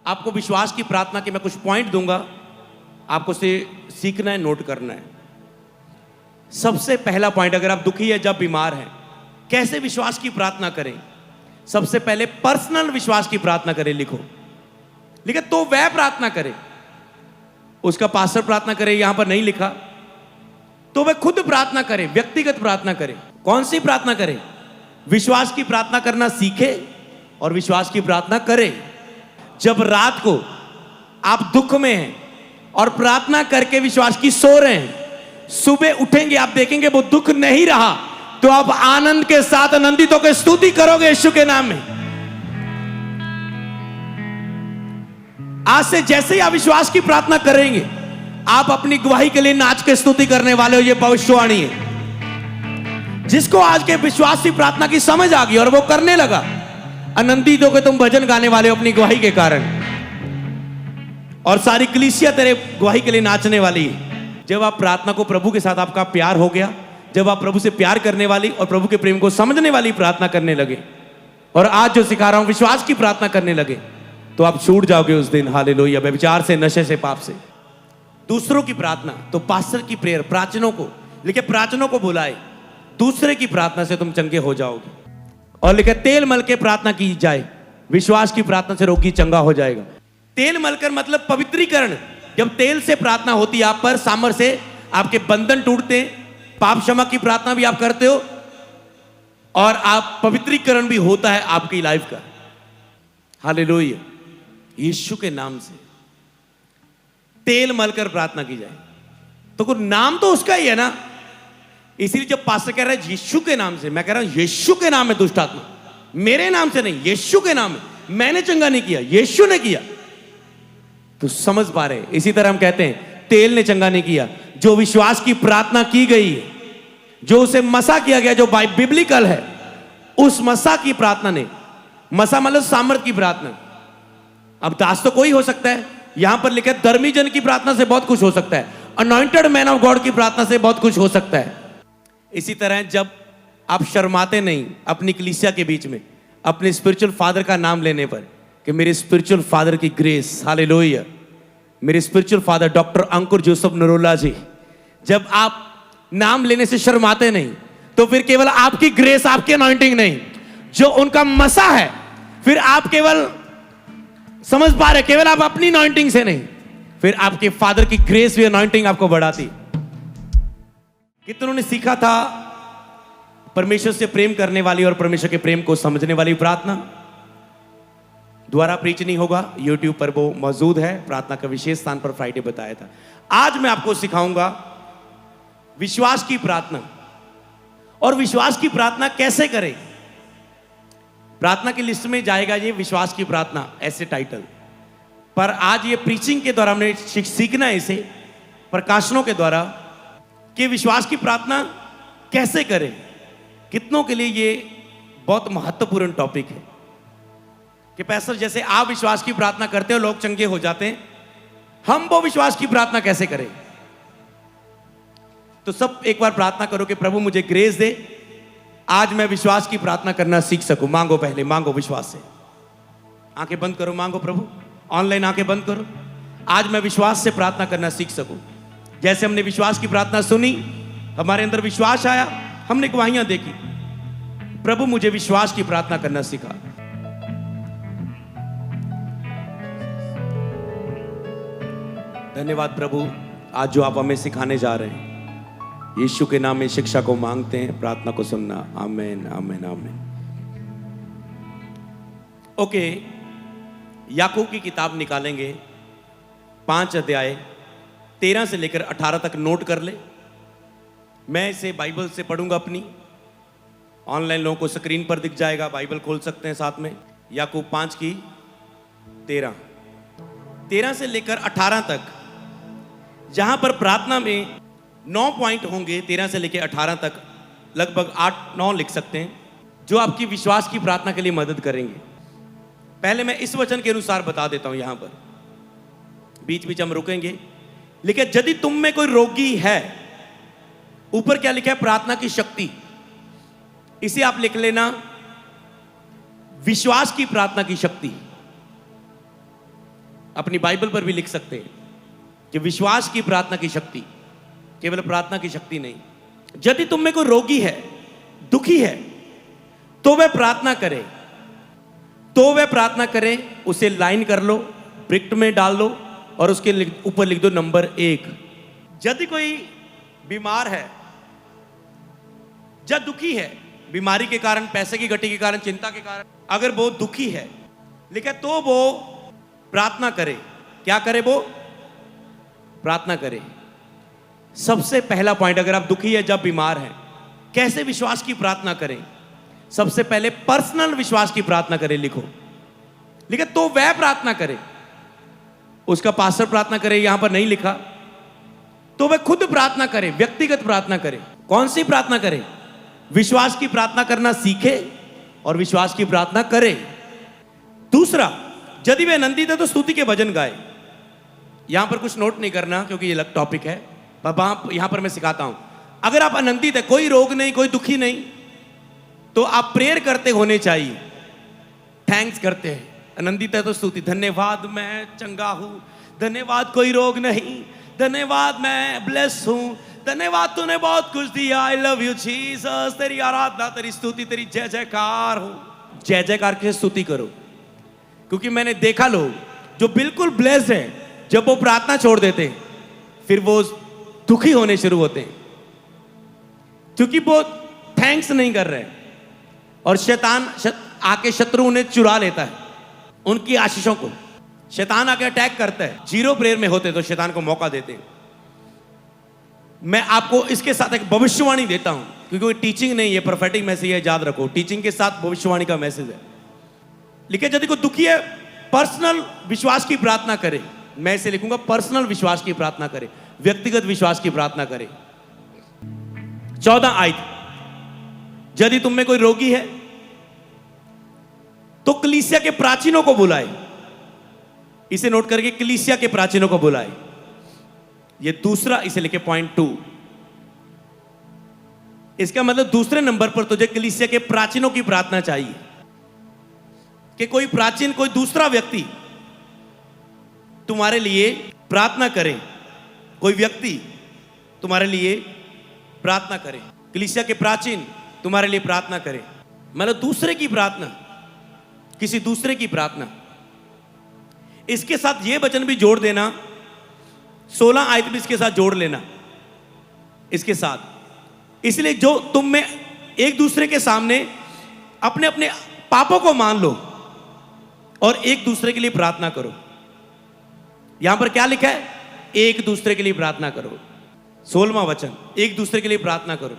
आपको विश्वास की प्रार्थना के मैं कुछ पॉइंट दूंगा, आपको से सीखना है, नोट करना है। सबसे पहला पॉइंट, अगर आप दुखी है, जब बीमार हैं, कैसे विश्वास की प्रार्थना करें। सबसे पहले पर्सनल विश्वास की प्रार्थना करें। लिखो, लिखे तो वह प्रार्थना करे, उसका पास्टर प्रार्थना करे, यहां पर नहीं लिखा, तो वह खुद प्रार्थना करे, व्यक्तिगत प्रार्थना करे। कौन सी प्रार्थना करे? विश्वास की प्रार्थना करना सीखे और विश्वास की प्रार्थना करे। जब रात को आप दुख में हैं और प्रार्थना करके विश्वास की सो रहे हैं, सुबह उठेंगे, आप देखेंगे वो दुख नहीं रहा, तो आप आनंद के साथ आनंदित होकर स्तुति करोगे यीशु के नाम में। आज से जैसे ही आप विश्वास की प्रार्थना करेंगे, आप अपनी गवाही के लिए नाच के स्तुति करने वाले हो। ये भविष्यवाणी है। जिसको आज के विश्वास की प्रार्थना की समझ आ गई और वो करने लगा, आनंदित होकर तुम भजन गाने वाले हो अपनी गवाही के कारण, और सारी कलीसिया तेरे गवाही के लिए नाचने वाली है। जब आप प्रार्थना को प्रभु के साथ आपका प्यार हो गया, जब आप प्रभु से प्यार करने वाली और प्रभु के प्रेम को समझने वाली प्रार्थना करने लगे, और आज जो सिखा रहा हूं विश्वास की प्रार्थना करने लगे, तो आप छूट जाओगे उस दिन। हालेलुया। व्यभिचार से, नशे से, पाप से। दूसरों की प्रार्थना, तो पास्टर की प्रेयर, प्राचनों को लिखे, प्राचनों को बुलाए, दूसरे की प्रार्थना से तुम चंगे हो जाओगे। और लिखे तेल मल के प्रार्थना की जाए, विश्वास की प्रार्थना से रोगी चंगा हो जाएगा। तेल मलकर मतलब पवित्रीकरण। जब तेल से प्रार्थना होती है आप पर, सामर से आपके बंधन टूटते हैं, पाप क्षमा की प्रार्थना भी आप करते हो, और आप पवित्रीकरण भी होता है आपकी लाइफ का। हालेलुया। यीशु के नाम से तेल मलकर प्रार्थना की जाए, तो कोई नाम तो उसका ही है ना। इसीलिए जब पास्टर कह रहा है यीशु के नाम से, मैं कह रहा हूं यीशु के नाम में दुष्ट आत्मा, मेरे नाम से नहीं, यीशु के नाम में। मैंने चंगा नहीं किया, यीशु ने किया। तो समझ पा रहे? इसी तरह हम कहते हैं तेल ने चंगा नहीं किया, जो विश्वास की प्रार्थना की गई है, जो उसे मसा किया गया, जो बिब्लिकल है, उस मसा की प्रार्थना ने, मसा मतलब सामर्थ की प्रार्थना। अब दास तो कोई हो सकता है, यहां पर लिखा है धर्मी जन की प्रार्थना से बहुत कुछ हो सकता है, अनॉइंटेड मैन ऑफ गॉड की प्रार्थना से बहुत कुछ हो सकता है। इसी तरह जब आप शर्माते नहीं अपनी कलीसिया के बीच में अपने स्पिरिचुअल फादर का नाम लेने पर, कि मेरे स्पिरिचुअल फादर की ग्रेस, हालेलुया, मेरे स्पिरिचुअल फादर डॉक्टर अंकुर जोसेफ नरोला जी, जब आप नाम लेने से शर्माते नहीं, तो फिर केवल आपकी ग्रेस, आपकी अनॉइंटिंग नहीं, जो उनका मसा है, फिर आप केवल समझ पा रहे, केवल आप अपनी अनॉइंटिंग से नहीं, फिर आपके फादर की ग्रेस भी अनॉइंटिंग आपको बढ़ाती। कितनों ने सीखा था परमेश्वर से प्रेम करने वाली और परमेश्वर के प्रेम को समझने वाली प्रार्थना। द्वारा प्रीच नहीं होगा, यूट्यूब पर वो मौजूद है, प्रार्थना का विशेष स्थान पर फ्राइडे बताया था। आज मैं आपको सिखाऊंगा विश्वास की प्रार्थना, और विश्वास की प्रार्थना कैसे करें। प्रार्थना की लिस्ट में जाएगा ये विश्वास की प्रार्थना ऐसे टाइटल, पर आज ये प्रीचिंग के द्वारा हमने सीखना है इसे प्रकाशनों के द्वारा, कि विश्वास की प्रार्थना कैसे करें। कितनों के लिए ये बहुत महत्वपूर्ण टॉपिक है कि पैसर जैसे आप विश्वास की प्रार्थना करते हो, लोग चंगे हो जाते हैं, हम वो विश्वास की प्रार्थना कैसे करें। तो सब एक बार प्रार्थना करो कि प्रभु मुझे ग्रेस दे, आज मैं विश्वास की प्रार्थना करना सीख सकूं। मांगो, पहले मांगो विश्वास से। आंखें बंद करो, मांगो प्रभु। ऑनलाइन आंखें बंद करो, आज मैं विश्वास से प्रार्थना करना सीख सकूं। जैसे हमने विश्वास की प्रार्थना सुनी, हमारे अंदर विश्वास आया, हमने गवाहियां देखी, प्रभु मुझे विश्वास की प्रार्थना करना सिखा। धन्यवाद प्रभु, आज जो आप हमें सिखाने जा रहे हैं, यीशु के नाम में शिक्षा को मांगते हैं, प्रार्थना को सुनना। आमीन, आमीन, आमीन। ओके, याकूब की किताब निकालेंगे, 5 अध्याय 13 से लेकर 18 तक नोट कर ले। मैं इसे बाइबल से पढ़ूंगा अपनी, ऑनलाइन लोगों को स्क्रीन पर दिख जाएगा, बाइबल खोल सकते हैं साथ में। याकूब 5 की 13 से लेकर 18 तक, जहां पर प्रार्थना में 9 पॉइंट होंगे। 13 से लेकर 18 तक लगभग 8-9 लिख सकते हैं, जो आपकी विश्वास की प्रार्थना के लिए मदद करेंगे। पहले मैं इस वचन के अनुसार बता देता हूं, यहां पर बीच बीच हम रुकेंगे। लेकिन यदि तुम में कोई रोगी है, ऊपर क्या लिखा है, प्रार्थना की शक्ति, इसे आप लिख लेना, विश्वास की प्रार्थना की शक्ति। अपनी बाइबल पर भी लिख सकते हैं कि विश्वास की प्रार्थना की शक्ति, केवल प्रार्थना की शक्ति नहीं। यदि तुम में कोई रोगी है, दुखी है, तो वह प्रार्थना करे, उसे लाइन कर लो, ब्रिक्ट में डाल लो और उसके ऊपर लिख दो नंबर 1। यदि कोई बीमार है या दुखी है, बीमारी के कारण, पैसे की घटी के कारण, चिंता के कारण, अगर वो दुखी है लिखे, तो वो प्रार्थना करे। क्या करे? वो प्रार्थना करे। सबसे पहला पॉइंट, अगर आप दुखी है, जब बीमार है, कैसे विश्वास की प्रार्थना करें? सबसे पहले पर्सनल विश्वास की प्रार्थना करें। लिखो तो वह प्रार्थना करे, उसका पास्टर प्रार्थना करे, यहां पर नहीं लिखा, तो वह खुद प्रार्थना करे, व्यक्तिगत प्रार्थना करे। कौन सी प्रार्थना करे? विश्वास की प्रार्थना करना सीखे और विश्वास की प्रार्थना करे। दूसरा, यदि वे आनंदित है तो स्तुति के भजन गाए। यहां पर कुछ नोट नहीं करना क्योंकि ये अलग टॉपिक है, यहां पर मैं सिखाता हूं। अगर आप आनंदित है, कोई रोग नहीं, कोई दुखी नहीं, तो आप प्रेयर करते होने चाहिए, थैंक्स करते हैं। आनंदित है तो स्तुति, धन्यवाद मैं चंगा हूं, धन्यवाद कोई रोग नहीं, धन्यवाद मैं ब्लेस हूं, धन्यवाद तूने बहुत कुछ दिया, आई लव यू जीसस, तेरी आराधना, तेरी स्तुति, तेरी जय जयकार हो। जय जयकार के स्तुति करो, क्योंकि मैंने देखा लोग जो बिल्कुल ब्लेस्ड है, जब वो प्रार्थना छोड़ देते हैं, फिर वो दुखी होने शुरू होते हैं, क्योंकि वो थैंक्स नहीं कर रहे, और शैतान आके शत्रु उन्हें चुरा लेता है, उनकी आशीषों को शैतान आके अटैक करता है। जीरो प्रेयर में होते तो शैतान को मौका देते हैं। मैं आपको इसके साथ एक भविष्यवाणी देता हूं, क्योंकि कोई टीचिंग नहीं है, प्रोफेटिक मैसेज है, याद रखो। टीचिंग के साथ भविष्यवाणी का मैसेज है। लिखे, यदि कोई दुखी है, पर्सनल विश्वास की प्रार्थना करे। मैं इसे लिखूंगा, पर्सनल विश्वास की प्रार्थना करे, व्यक्तिगत विश्वास की प्रार्थना करे। 14 आयत, यदि तुम में कोई रोगी है तो कलीसिया के प्राचीनों को बुलाए। इसे नोट करके, कलीसिया के प्राचीनों को बुलाए। ये दूसरा, इसे लिखे पॉइंट 2। इसका मतलब दूसरे नंबर पर तुझे कलीसिया के प्राचीनों की प्रार्थना चाहिए, कि कोई प्राचीन, कोई दूसरा व्यक्ति तुम्हारे लिए प्रार्थना करे, कोई व्यक्ति तुम्हारे लिए प्रार्थना करे, कलीसिया के प्राचीन तुम्हारे लिए प्रार्थना करे। मतलब दूसरे की प्रार्थना, किसी दूसरे की प्रार्थना। इसके साथ ये वचन भी जोड़ देना, 16 आयत भी इसके साथ जोड़ लेना, इसके साथ। इसलिए जो तुम में एक दूसरे के सामने अपने अपने पापों को मान लो और एक दूसरे के लिए प्रार्थना करो। यहां पर क्या लिखा है? एक दूसरे के लिए प्रार्थना करो। 16वां वचन, एक दूसरे के लिए प्रार्थना करो।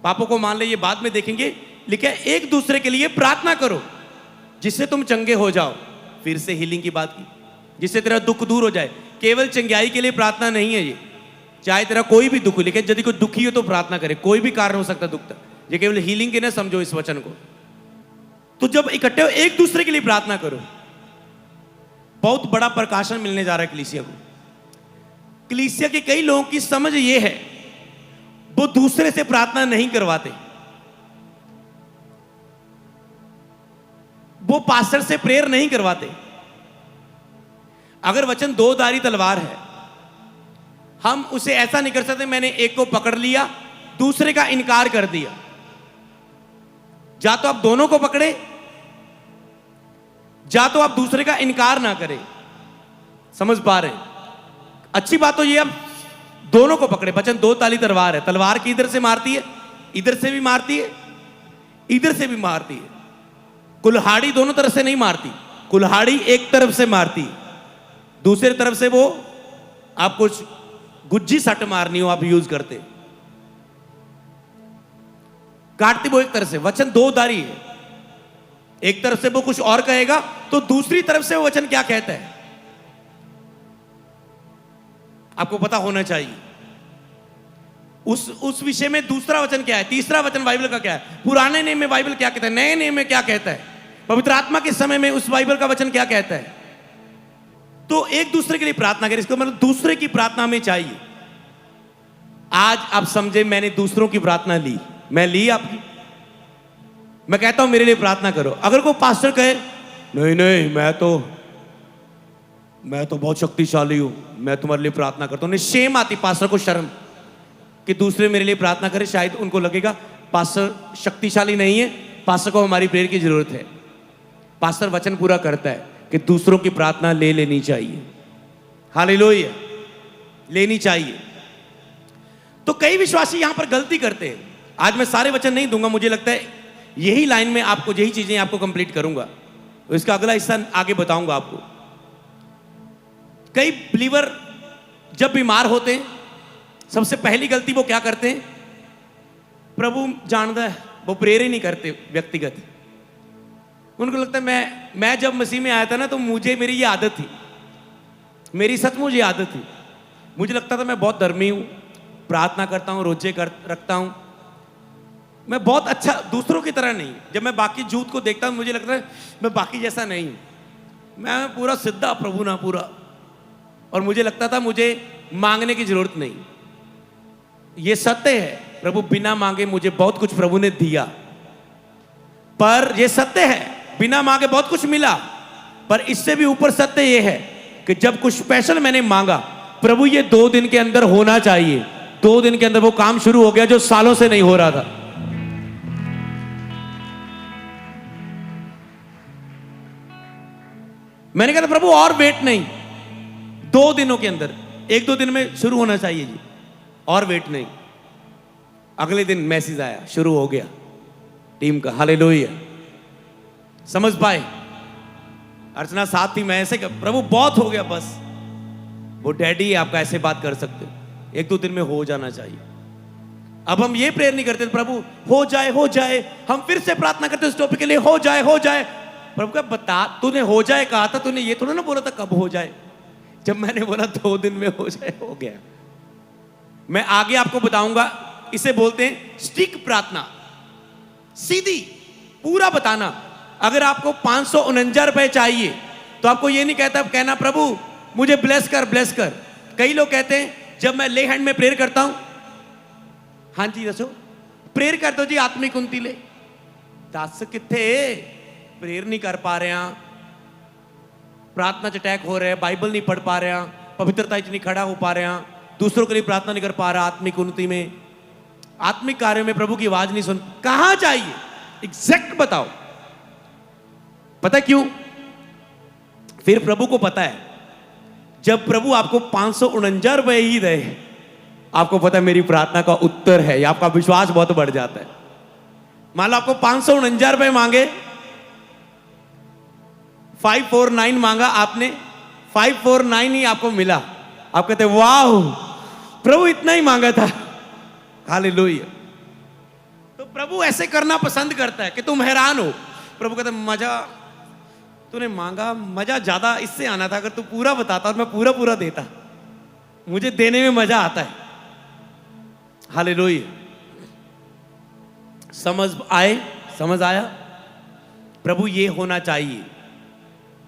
पापों को मान ले, ये बाद में देखेंगे। लिखा है एक दूसरे के लिए प्रार्थना करो जिससे तुम चंगे हो जाओ। फिर से हीलिंग की बात की, जिससे तेरा दुख दूर हो जाए। केवल चंगाई के लिए प्रार्थना नहीं है ये, चाहे तेरा कोई भी दुख हो। लेकिन यदि कोई दुखी हो तो प्रार्थना करे, कोई भी कारण हो सकता दुख तक। ये केवल हीलिंग के ना समझो इस वचन को। तो जब इकट्ठे हो, एक दूसरे के लिए प्रार्थना करो। बहुत बड़ा प्रकाशन मिलने जा रहा है कलीसिया को। कलीसिया के कई लोगों की समझ ये है, वो दूसरे से प्रार्थना नहीं करवाते, वो पास्टर से प्रेयर नहीं करवाते। अगर वचन दो धारी तलवार है, हम उसे ऐसा नहीं कर सकते मैंने एक को पकड़ लिया, दूसरे का इनकार कर दिया। जा तो आप दोनों को पकड़े, जा तो आप दूसरे का इनकार ना करें। समझ पा रहे हैं? अच्छी बात तो ये, आप दोनों को पकड़े। वचन दो ताली तलवार है। तलवार की इधर से मारती है, इधर से भी मारती है, इधर से भी मारती है। कुल्हाड़ी दोनों तरफ से नहीं मारती, कुल्हाड़ी एक तरफ से मारती, दूसरी तरफ से वो आप कुछ गुज्जी सट मारनी हो आप यूज करते, काटती वो एक तरफ से। वचन दो धारी है, एक तरफ से वो कुछ और कहेगा तो दूसरी तरफ से वो वचन क्या कहता है आपको पता होना चाहिए। उस विषय में दूसरा वचन क्या है, तीसरा वचन बाइबल का क्या है, पुराने नियम में बाइबल क्या कहता है, नए नियम में क्या कहता है, पवित्र आत्मा के समय में उस बाइबल का वचन क्या कहता है। तो एक दूसरे के लिए प्रार्थना करें। इसको मतलब दूसरे की प्रार्थना में चाहिए। आज आप समझे, मैंने दूसरों की प्रार्थना ली, मैं ली आपकी। मैं कहता हूं मेरे लिए प्रार्थना करो। अगर कोई पास्टर कहे नहीं नहीं मैं तो बहुत शक्तिशाली हूं, मैं तुम्हारे लिए प्रार्थना करता हूं। उन्हें शेम आती, पास्टर को शर्म कि दूसरे मेरे लिए प्रार्थना करे, शायद उनको लगेगा पास्टर शक्तिशाली नहीं है, पास्टर को हमारी प्रेयर की जरूरत है। पास्टर वचन पूरा करता है कि दूसरों की प्रार्थना ले लेनी चाहिए, हालेलुया, लेनी चाहिए। तो कई विश्वासी यहां पर गलती करते हैं। आज मैं सारे वचन नहीं दूंगा, मुझे लगता है यही लाइन में आपको यही चीजें आपको कंप्लीट करूंगा, तो इसका अगला हिस्सा आगे बताऊंगा आपको। कई बिलीवर जब बीमार होते हैं, सबसे पहली गलती वो क्या करते हैं? प्रभु जानता है, वो प्रेयर ही नहीं करते व्यक्तिगत। उनको लगता है मैं जब मसीह में आया था ना, तो मुझे मेरी ये आदत थी, मेरी सचमुच ये आदत थी। मुझे लगता था मैं बहुत धर्मी हूं, प्रार्थना करता हूं, रोजे रखता हूं, मैं बहुत अच्छा, दूसरों की तरह नहीं। जब मैं बाकी जूत को देखता हूं, मुझे लगता है मैं बाकी जैसा नहीं हूं, मैं पूरा सीधा प्रभु ना पूरा। और मुझे लगता था मुझे मांगने की जरूरत नहीं। ये सत्य है, प्रभु बिना मांगे मुझे बहुत कुछ प्रभु ने दिया, पर यह सत्य है बिना मांगे बहुत कुछ मिला। पर इससे भी ऊपर सत्य यह है कि जब कुछ स्पेशल मैंने मांगा, प्रभु ये 2 दिन के अंदर होना चाहिए, 2 दिन के अंदर वो काम शुरू हो गया जो सालों से नहीं हो रहा था। मैंने कहा था प्रभु और वेट नहीं, 2 दिनों के अंदर, 1-2 दिन में शुरू होना चाहिए जी, और वेट नहीं। अगले दिन मैसेज आया, शुरू हो गया टीम का, हालेलुया। समझ पाए? अर्चना साथ थी, मैं ऐसे प्रभु बहुत हो गया, बस वो डैडी आपका ऐसे बात कर सकते हो, 1-2 दिन में हो जाना चाहिए। अब हम ये प्रेयर नहीं करते प्रभु हो जाए हो जाए, हम फिर से प्रार्थना करते उस टॉपिक के लिए, हो जाए हो जाए। प्रभु का बता, तूने हो जाए कहा था, तूने ये थोड़ा ना बोला था कब हो जाए। जब मैंने बोला 2 दिन में हो जाए, हो गया। मैं आगे आपको बताऊंगा, इसे बोलते हैं स्टिक प्रार्थना, सीधी पूरा बताना। अगर आपको 549 रुपए चाहिए तो आपको ये नहीं कहना प्रभु मुझे ब्लेस कर ब्लेस कर। कई लोग कहते हैं जब मैं ले हैंड में प्रेयर करता हूं, हाँ जी दसो प्रेयर कर दो जी, आत्मिक उन्नति ले। दस किथे प्रेयर नहीं कर पा रहे हैं, प्रार्थना च अटैक हो रहे हैं, बाइबल नहीं पढ़ पा रहे हैं, पवित्रता च नहीं खड़ा हो पा रहे हैं, दूसरों के लिए प्रार्थना नहीं कर पा रहा, आत्मिक उन्नति में, आत्मिक कार्यों में प्रभु की आवाज नहीं सुन, कहां चाहिए एग्जैक्ट बताओ। पता क्यों? फिर प्रभु को पता है, जब प्रभु आपको 549 रुपए ही दे, आपको पता है मेरी प्रार्थना का उत्तर है, या आपका विश्वास बहुत बढ़ जाता है। मान लो आपको 549 रुपए मांगे, 549 मांगा आपने, 549 ही आपको मिला, आप कहते वाह प्रभु इतना ही मांगा था, हालेलुया। तो प्रभु ऐसे करना पसंद करता है कि तुम हैरान हो। प्रभु कहते मजा तूने मांगा, मजा ज्यादा इससे आना था, अगर तू पूरा बताता और मैं पूरा पूरा देता, मुझे देने में मजा आता है, हालेलुया। समझ आया? प्रभु ये होना चाहिए।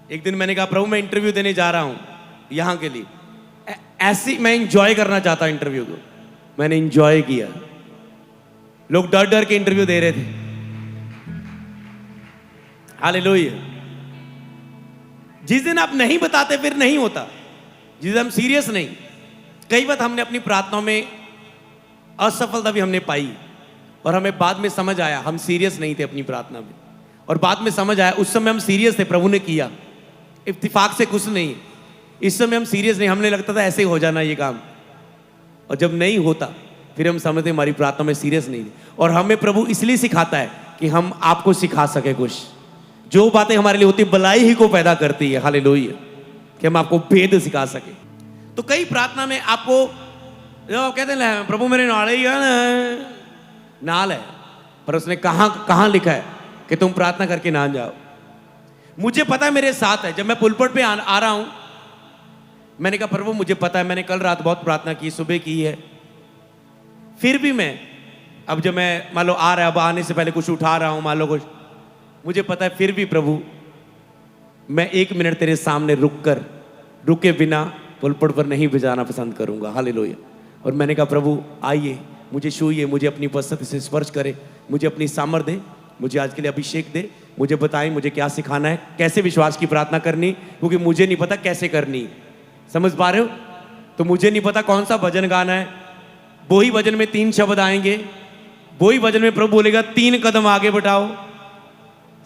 एक दिन मैंने कहा प्रभु मैं इंटरव्यू देने जा रहा हूं यहां के लिए, ऐसी मैं इंजॉय करना चाहता इंटरव्यू को। मैंने इंजॉय किया, लोग डर डर के इंटरव्यू दे रहे थे, हालेलुया। जिस दिन आप नहीं बताते फिर नहीं होता, जिस दिन हम सीरियस नहीं। कई बार हमने अपनी प्रार्थनाओं में असफलता भी हमने पाई, और हमें बाद में समझ आया हम सीरियस नहीं थे अपनी प्रार्थना में, और बाद में समझ आया उस समय हम सीरियस थे, प्रभु ने किया, इत्तेफाक से कुछ नहीं। इस समय हम सीरियस नहीं, हमने लगता था ऐसे ही हो जाना ये काम, और जब नहीं होता फिर हम समझते हमारी प्रार्थना में सीरियस नहीं थी। और हमें प्रभु इसलिए सिखाता है कि हम आपको सिखा सके कुछ, जो बातें हमारे लिए होती भलाई ही को पैदा करती है, हालेलुया, कि हम आपको भेद सिखा सके। तो कई प्रार्थना में आपको जो कहते हैं प्रभु मेरे नाल ही है, नाल है, पर उसने कहां लिखा है कि तुम प्रार्थना करके ना जाओ। मुझे पता है मेरे साथ है, जब मैं पुलपट पे आ रहा हूं, मैंने कहा प्रभु मुझे पता है मैंने कल रात बहुत प्रार्थना की, सुबह की है, फिर भी मैं अब जब मैं मान लो आ रहा है, अब आने से पहले कुछ उठा रहा हूं, मान लो कुछ, मुझे पता है फिर भी प्रभु मैं 1 मिनट तेरे सामने रुके बिना पुलपट पर नहीं बजाना पसंद करूंगा, हालेलुया। और मैंने कहा प्रभु आइए, मुझे छूइए, मुझे अपनी उपस्थिति से स्पर्श करे, मुझे अपनी सामर्थ दे, मुझे आज के लिए अभिषेक दे, मुझे बताएं मुझे क्या सिखाना है, कैसे विश्वास की प्रार्थना करनी, क्योंकि मुझे नहीं पता कैसे करनी। समझ पा रहे हो? तो मुझे नहीं पता कौन सा भजन गाना है, वही भजन में 3 शब्द आएंगे, वही भजन में प्रभु बोलेगा 3 कदम आगे बढ़ाओ।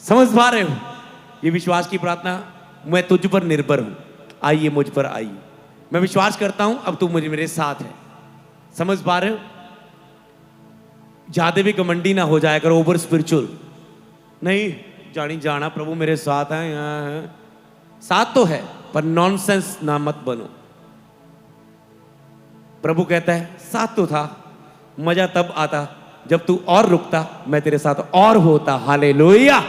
समझ पा रहे हो? ये विश्वास की प्रार्थना, मैं तुझ पर निर्भर हूं, आइए मुझ पर आइए, मैं विश्वास करता हूं अब तू मुझे मेरे साथ है। समझ पा रहे हो? ज्यादा भी घमंडी ना हो जाए करो, ओवर स्पिरिचुअल नहीं, जानी जाना प्रभु मेरे साथ है, यहाँ है, साथ तो है पर नॉनसेंस ना मत बनो। प्रभु कहता है साथ तो था, मजा तब आता जब तू और रुकता, मैं तेरे साथ और होता। हालेलुया।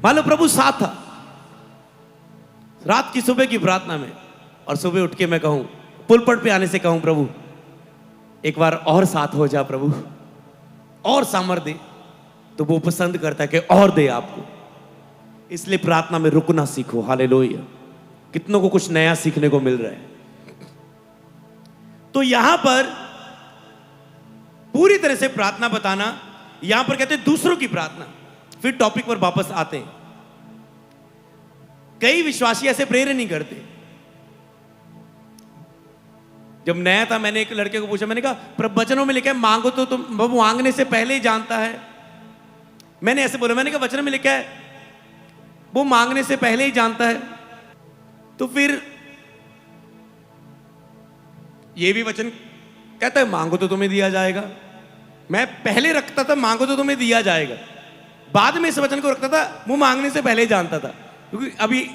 मान लो प्रभु साथ था रात की सुबह की प्रार्थना में, और सुबह उठ के मैं कहूं, पुलपट पे आने से कहूं प्रभु एक बार और साथ हो जा प्रभु, और सामर्थ दे, तो वो पसंद करता है कि और दे आपको। इसलिए प्रार्थना में रुकना सीखो। हालेलुया। कितनों को कुछ नया सीखने को मिल रहा है। तो यहां पर पूरी तरह से प्रार्थना बताना, यहां पर कहते हैं दूसरों की प्रार्थना। फिर टॉपिक पर वापस आते हैं। कई विश्वासी ऐसे प्रेयर नहीं करते। जब नया था मैंने एक लड़के को पूछा, मैंने कहा प्रवचनों में लिखा है मांगो तो तुम, वो मांगने से पहले ही जानता है। मैंने ऐसे बोला, मैंने कहा वचन में लिखा है वो मांगने से पहले ही जानता है, तो फिर ये भी वचन कहता है मांगो तो तुम्हें दिया जाएगा। मैं पहले रखता था मांगो तो तुम्हें दिया जाएगा, बाद में इस वचन को रखता था वो मांगने से पहले ही जानता था। क्योंकि अभी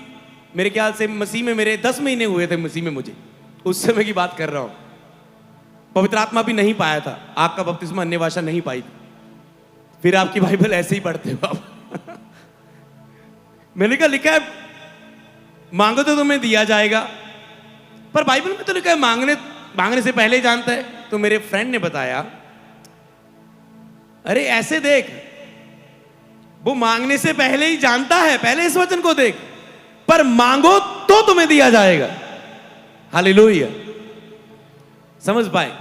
मेरे ख्याल से मसीह में मेरे 10 महीने हुए थे, मसीह में मुझे उस समय की बात कर रहा हूं। पवित्र आत्मा भी नहीं पाया था, आग का बपतिस्मा अन्य भाषा नहीं पाई थी। फिर आपकी बाइबल ऐसे ही पढ़ते हो आप। मैंने कहा लिखा है मांगो तो तुम्हें दिया जाएगा, पर बाइबल में तो लिखा है मांगने से पहले जानता है। तो मेरे फ्रेंड ने बताया अरे ऐसे देख, वो मांगने से पहले ही जानता है, पहले इस वचन को देख, पर मांगो तो तुम्हें दिया जाएगा। हालेलुया। समझ पाए?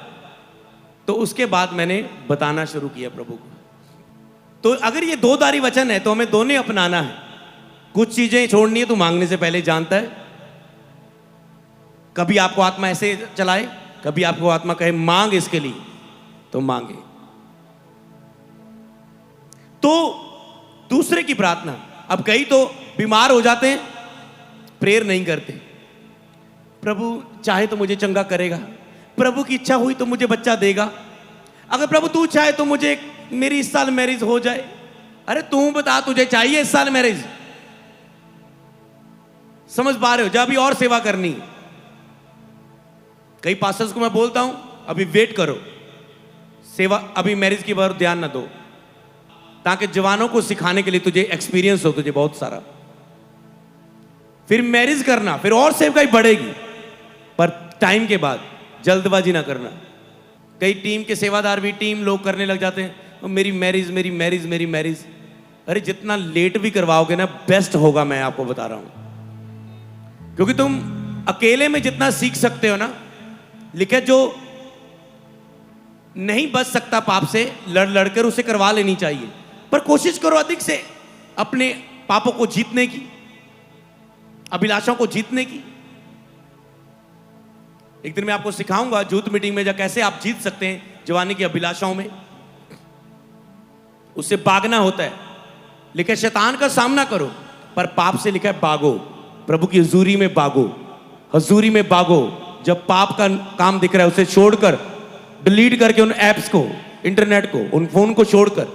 तो उसके बाद मैंने बताना शुरू किया प्रभु को। तो अगर ये 2 धारी वचन है तो हमें दोनों अपनाना है। कुछ चीजें छोड़नी है तो मांगने से पहले जानता है। कभी आपको आत्मा ऐसे चलाए, कभी आपको आत्मा कहे मांग इसके लिए, तो मांगे। तो दूसरे की प्रार्थना, अब कई तो बीमार हो जाते हैं, प्रेयर नहीं करते। प्रभु चाहे तो मुझे चंगा करेगा, प्रभु की इच्छा हुई तो मुझे बच्चा देगा, अगर प्रभु तू चाहे तो मुझे मेरी इस साल मैरिज हो जाए। अरे तू बता तुझे चाहिए इस साल मैरिज? समझ पा रहे हो? जब अभी और सेवा करनी है। कई पास्टर्स को मैं बोलता हूं अभी वेट करो, सेवा अभी मैरिज की बार ध्यान ना दो, ताकि जवानों को सिखाने के लिए तुझे एक्सपीरियंस हो, तुझे बहुत सारा, फिर मैरिज करना, फिर और सेवकाई बढ़ेगी, पर टाइम के बाद जल्दबाजी ना करना। कई टीम के सेवादार भी टीम लोग करने लग जाते हैं, मेरी मैरिज मेरी मैरिज मेरी मैरिज। अरे जितना लेट भी करवाओगे ना बेस्ट होगा, मैं आपको बता रहा हूं। क्योंकि तुम अकेले में जितना सीख सकते हो ना, लिखे जो नहीं बच सकता पाप से, लड़ लड़कर उसे करवा लेनी चाहिए, पर कोशिश करो अधिक से अपने पापों को जीतने की, अभिलाषाओं को जीतने की। एक दिन मैं आपको सिखाऊंगा यूथ मीटिंग में, जब कैसे आप जीत सकते हैं जवानी की अभिलाषाओं में। उससे भागना होता है। लिखा है शैतान का सामना करो, पर पाप से लिखा है भागो। प्रभु की हजूरी में भागो, हजूरी में भागो। जब पाप का काम दिख रहा है उसे छोड़कर, डिलीट करके उन एप्स को, इंटरनेट को, उन फोन को छोड़कर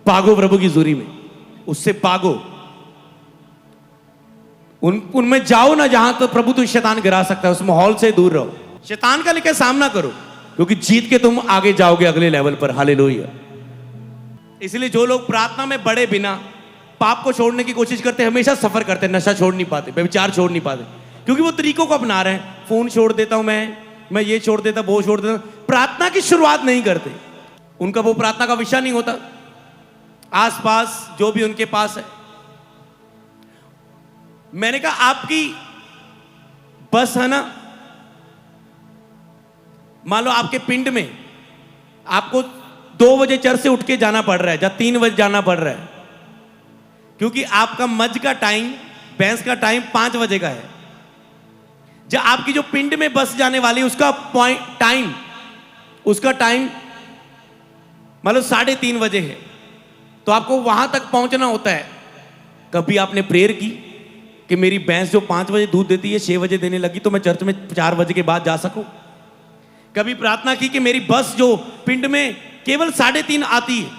भागो प्रभु की हजूरी में, उससे भागो। उनमें जाओ ना जहां तो प्रभु तुम शैतान गिरा सकता है, उस माहौल से दूर रहो। शैतान का लिखा सामना करो, क्योंकि जीत के तुम आगे जाओगे अगले लेवल पर। हालेलुया। इसलिए जो लोग प्रार्थना में बढ़े बिना पाप को छोड़ने की कोशिश करते, हमेशा सफर करते, नशा छोड़ नहीं पाते, व्यभिचार छोड़ नहीं पाते, क्योंकि वो तरीकों को अपना रहे हैं। फोन छोड़ देता हूं मैं ये छोड़ देता, वो छोड़ देता, प्रार्थना की शुरुआत नहीं करते। उनका वो प्रार्थना का विषय नहीं होता। आसपास जो भी उनके पास है, मैंने कहा आपकी बस है ना, मान लो आपके पिंड में आपको 2 बजे चर्च से उठ के जाना पड़ रहा है, या 3 बजे जाना पड़ रहा है, क्योंकि आपका मज का टाइम, भैंस का टाइम 5 बजे का है। जब आपकी जो पिंड में बस जाने वाली उसका टाइम मतलब 3:30 बजे है, तो आपको वहां तक पहुंचना होता है। कभी आपने प्रेयर की कि मेरी भैंस जो 5 बजे दूध देती है 6 बजे देने लगी, तो मैं चर्च में 4 बजे के बाद जा सकूं? कभी प्रार्थना की कि मेरी बस जो पिंड में केवल 3:30 आती है,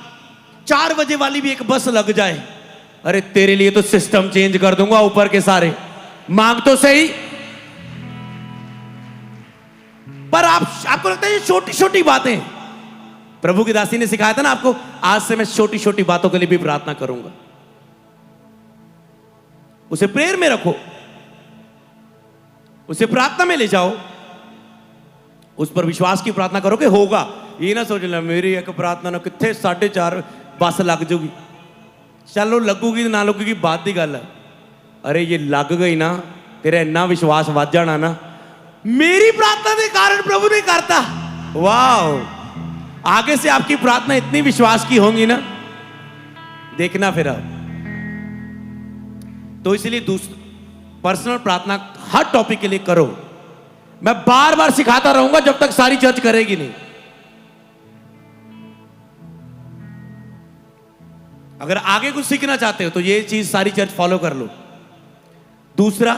4 बजे वाली भी एक बस लग जाए? अरे तेरे लिए तो सिस्टम चेंज कर दूंगा ऊपर के सारे, मांग तो सही। पर आपको लगता है ये छोटी छोटी बातें? प्रभु की दासी ने सिखाया था ना आपको, आज से मैं छोटी छोटी बातों के लिए भी प्रार्थना करूंगा। उसे प्रेयर में रखो, उसे प्रार्थना में ले जाओ, उस पर विश्वास की प्रार्थना करो कि होगा। ये ना सोच लो मेरी एक प्रार्थना ना कितने 4:30 बस लग जाऊगी। चलो लगूगी ना लगूगी बात की गल है। अरे ये लग गई ना, तेरा इतना विश्वास वध जाना ना, मेरी प्रार्थना के कारण प्रभु ने करता। वाह, आगे से आपकी प्रार्थना इतनी विश्वास की होंगी ना, देखना फिर आप। तो इसलिए पर्सनल प्रार्थना हर टॉपिक के लिए करो। मैं बार बार सिखाता रहूंगा जब तक सारी चर्च करेगी नहीं। अगर आगे कुछ सीखना चाहते हो तो ये चीज सारी चर्च फॉलो कर लो। दूसरा,